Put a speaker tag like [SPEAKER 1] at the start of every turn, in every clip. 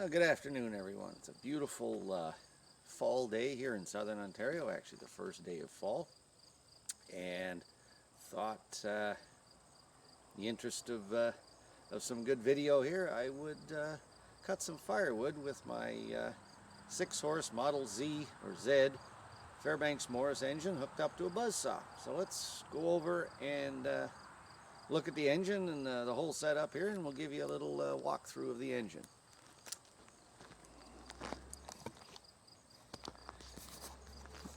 [SPEAKER 1] Good afternoon, everyone. It's a beautiful fall day here in southern Ontario, actually the first day of fall, and thought the interest of some good video here, I would cut some firewood with my 6-horse Model Z or Z Fairbanks Morse engine hooked up to a buzzsaw. So let's go over and look at the engine and the whole setup here, and we'll give you a little walkthrough of the engine.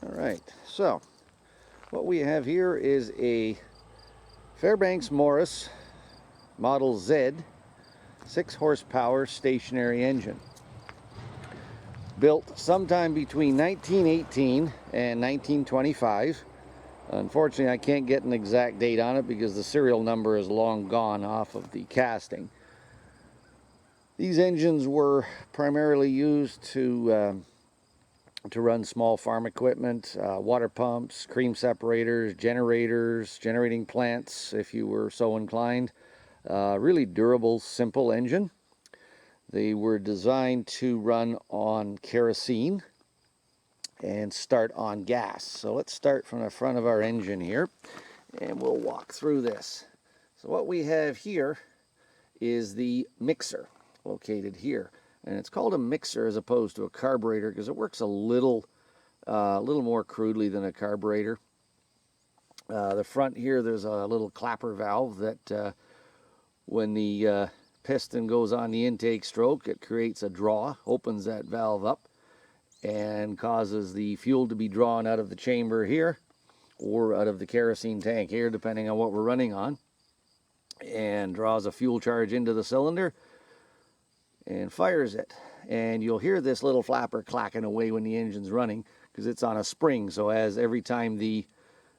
[SPEAKER 1] Alright, so what we have here is a Fairbanks Morse Model Z 6-horsepower stationary engine. Built sometime between 1918 and 1925. Unfortunately, I can't get an exact date on it because the serial number is long gone off of the casting. These engines were primarily used to run small farm equipment, water pumps, cream separators, generators, generating plants if you were so inclined. Really durable, simple engine. They were designed to run on kerosene and start on gas. So let's start from the front of our engine here and we'll walk through this. So what we have here is the mixer located here. And it's called a mixer as opposed to a carburetor because it works a little more crudely than a carburetor. The front here, there's a little clapper valve that when the piston goes on the intake stroke, it creates a draw, opens that valve up, and causes the fuel to be drawn out of the chamber here or out of the kerosene tank here, depending on what we're running on, and draws a fuel charge into the cylinder and fires it. And you'll hear this little flapper clacking away when the engine's running because it's on a spring. So as every time the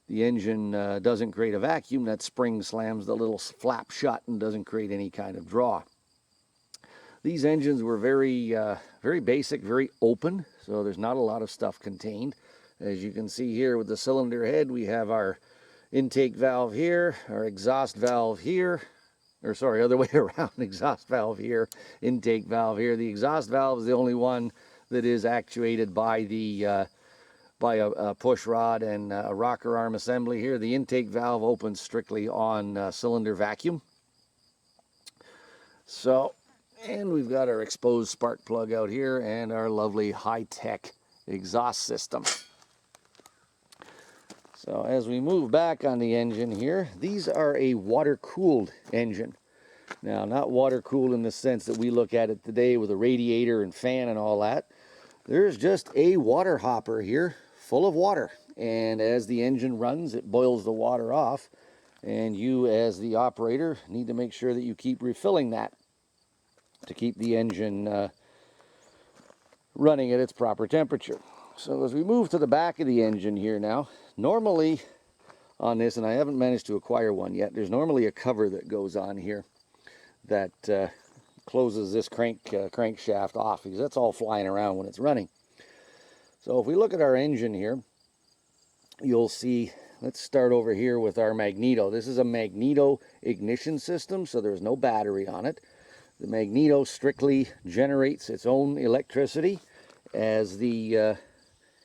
[SPEAKER 1] engine doesn't create a vacuum, that spring slams the little flap shut and doesn't create any kind of draw. These engines were very basic, very open, so there's not a lot of stuff contained. As you can see here with the cylinder head, we have our intake valve here, our exhaust valve here, or sorry, other way around, exhaust valve here, intake valve here. The exhaust valve is the only one that is actuated by the by a push rod and a rocker arm assembly here. The intake valve opens strictly on cylinder vacuum. So, and we've got our exposed spark plug out here and our lovely high-tech exhaust system. So as we move back on the engine here, these are a water-cooled engine. Now, not water-cooled in the sense that we look at it today with a radiator and fan and all that. There's just a water hopper here full of water. And as the engine runs, it boils the water off. And you, as the operator, need to make sure that you keep refilling that to keep the engine running at its proper temperature. So as we move to the back of the engine here now, normally on this, and I haven't managed to acquire one yet, there's normally a cover that goes on here that closes this crankshaft off because that's all flying around when it's running. So if we look at our engine here, you'll see, let's start over here with our magneto. This is a magneto ignition system, so there's no battery on it. The magneto strictly generates its own electricity as the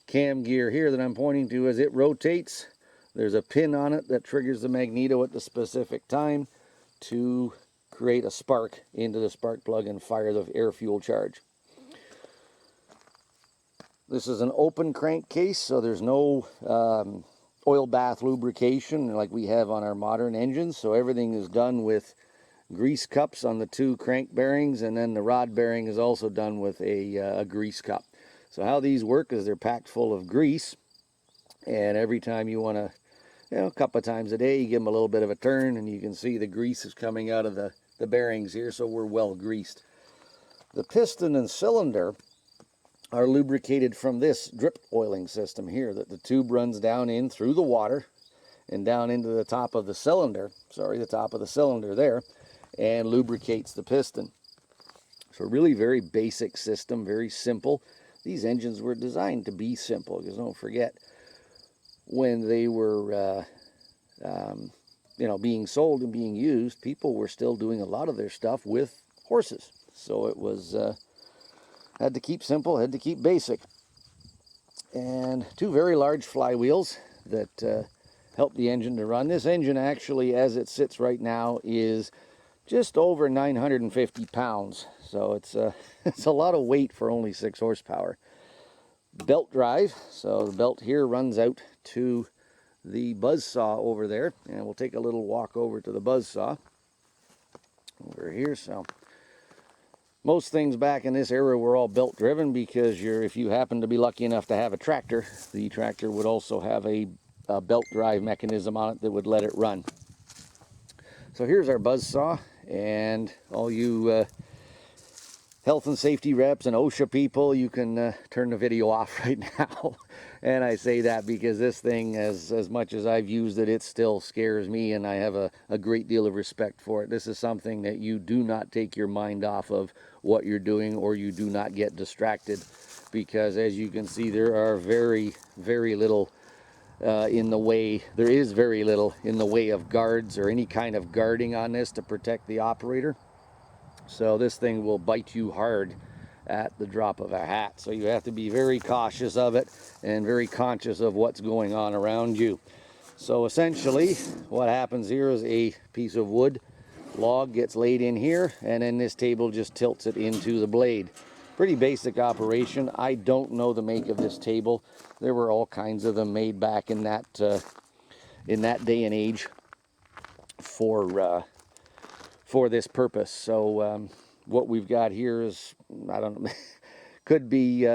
[SPEAKER 1] cam gear here that I'm pointing to, as it rotates, there's a pin on it that triggers the magneto at the specific time to create a spark into the spark plug and fire the air fuel charge. This is an open crankcase, so there's no oil bath lubrication like we have on our modern engines. So everything is done with grease cups on the 2 crank bearings, and then the rod bearing is also done with a grease cup. So how these work is they're packed full of grease, and every time you want to, a couple of times a day, you give them a little bit of a turn, and you can see the grease is coming out of the bearings here, so we're well greased. The piston and cylinder are lubricated from this drip oiling system here that the tube runs down in through the water and down into the top of the cylinder, the top of the cylinder there, and lubricates the piston. So really very basic system, very simple. These engines were designed to be simple because don't forget, when they were being sold and being used, people were still doing a lot of their stuff with horses. So it was Had to keep simple, had to keep basic. And two very large flywheels that help the engine to run. This engine actually, as it sits right now, is just over 950 pounds. So it's it's a lot of weight for only 6 horsepower. Belt drive, so the belt here runs out to the buzz saw over there, and we'll take a little walk over to the buzz saw over here. So most things back in this era were all belt driven, because if you happen to be lucky enough to have a tractor, the tractor would also have a belt drive mechanism on it that would let it run. So here's our buzz saw, and all you health and safety reps and OSHA people, you can turn the video off right now. And I say that because this thing, as much as I've used it, it still scares me, and I have a great deal of respect for it. This is something that you do not take your mind off of what you're doing, or you do not get distracted, because as you can see, there are very little in the way. There is very little in the way of guards or any kind of guarding on this to protect the operator. So this thing will bite you hard at the drop of a hat. So you have to be very cautious of it and very conscious of what's going on around you. So essentially what happens here is a piece of wood log gets laid in here, and then this table just tilts it into the blade. Pretty basic operation. I don't know the make of this table. There were all kinds of them made back in that day and age for this purpose. So what we've got here is, I don't know, could be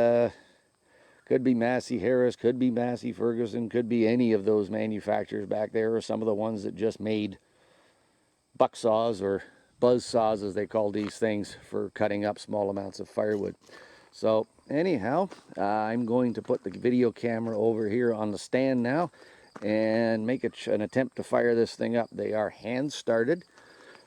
[SPEAKER 1] Massey Harris, could be Massey Ferguson, could be any of those manufacturers back there, or some of the ones that just made buck saws or buzz saws, as they call these things, for cutting up small amounts of firewood. So anyhow, I'm going to put the video camera over here on the stand now and make an attempt to fire this thing up. They are hand started.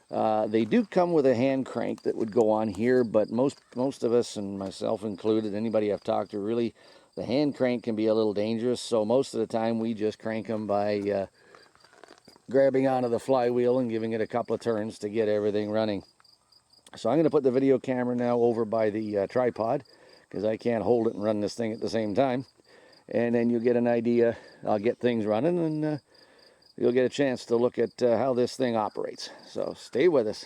[SPEAKER 1] They do come with a hand crank that would go on here, but most of us, and myself included, anybody I've talked to, really, the hand crank can be a little dangerous. So most of the time we just crank them by grabbing onto the flywheel and giving it a couple of turns to get everything running. So I'm going to put the video camera now over by the tripod, because I can't hold it and run this thing at the same time. And then you'll get an idea. I'll get things running, and you'll get a chance to look at how this thing operates. So stay with us.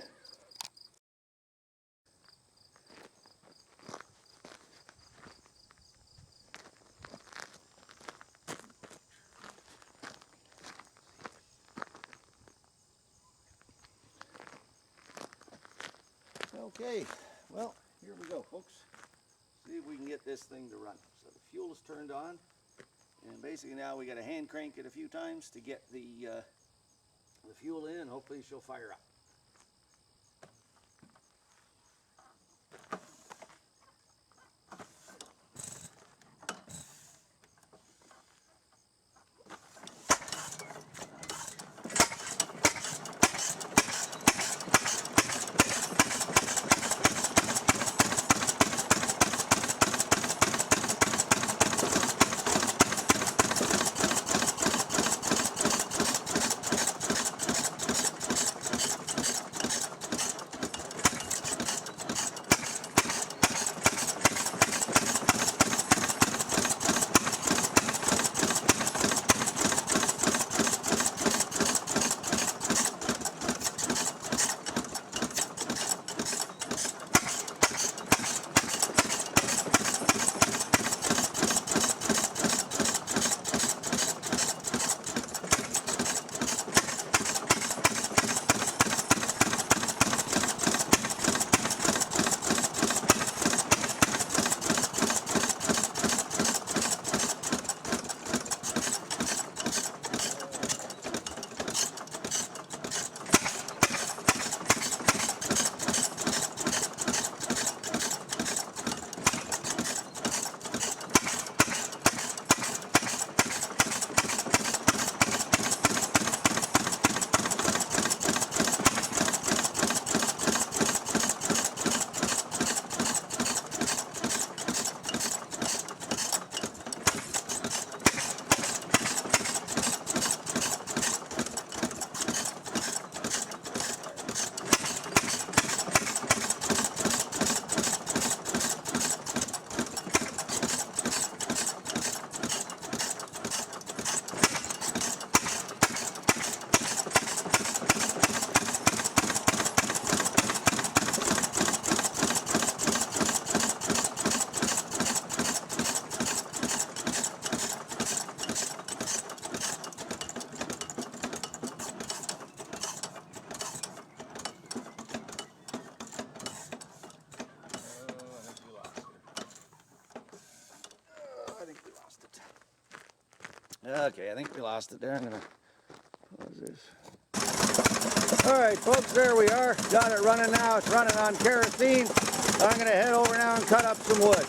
[SPEAKER 1] Okay, well, here we go, folks. See if we can get this thing to run. So the fuel is turned on, and basically now we got to hand crank it a few times to get the fuel in, and hopefully she'll fire up. Okay, I think we lost it there. I'm gonna close this. Alright folks, there we are. Got it running now. It's running on kerosene. I'm gonna head over now and cut up some wood.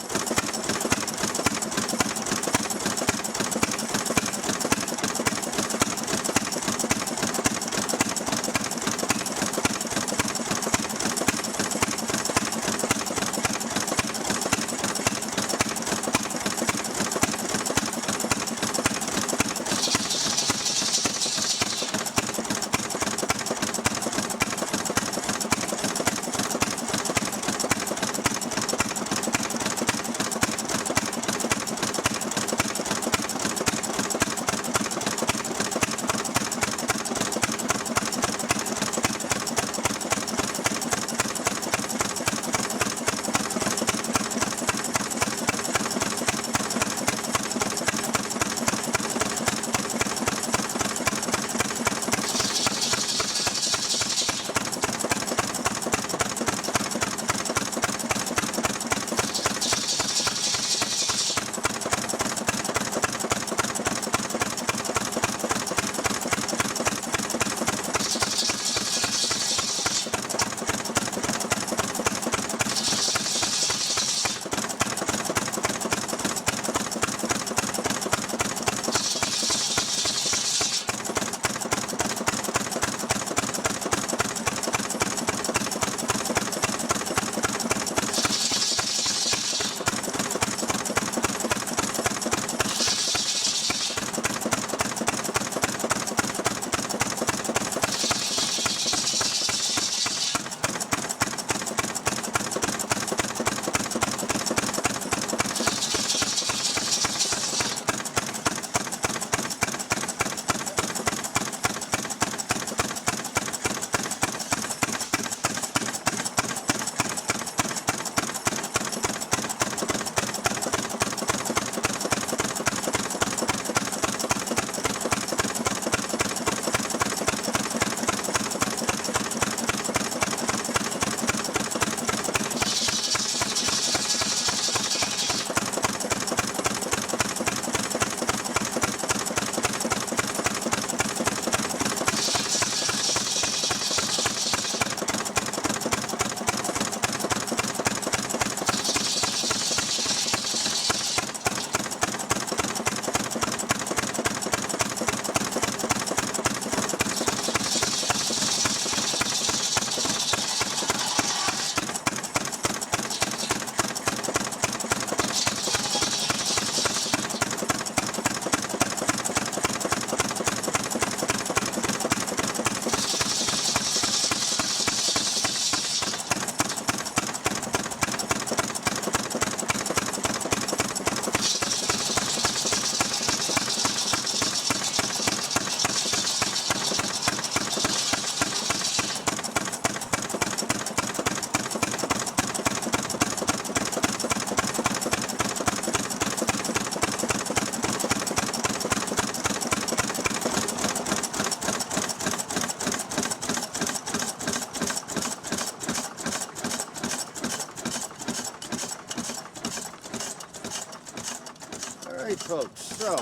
[SPEAKER 1] Alright folks, so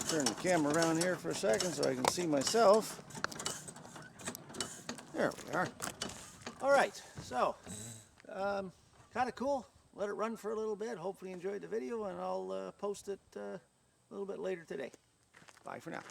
[SPEAKER 1] turn the camera around here for a second so I can see myself. There we are. Alright, so kind of cool. Let it run for a little bit. Hopefully you enjoyed the video, and I'll post it a little bit later today. Bye for now.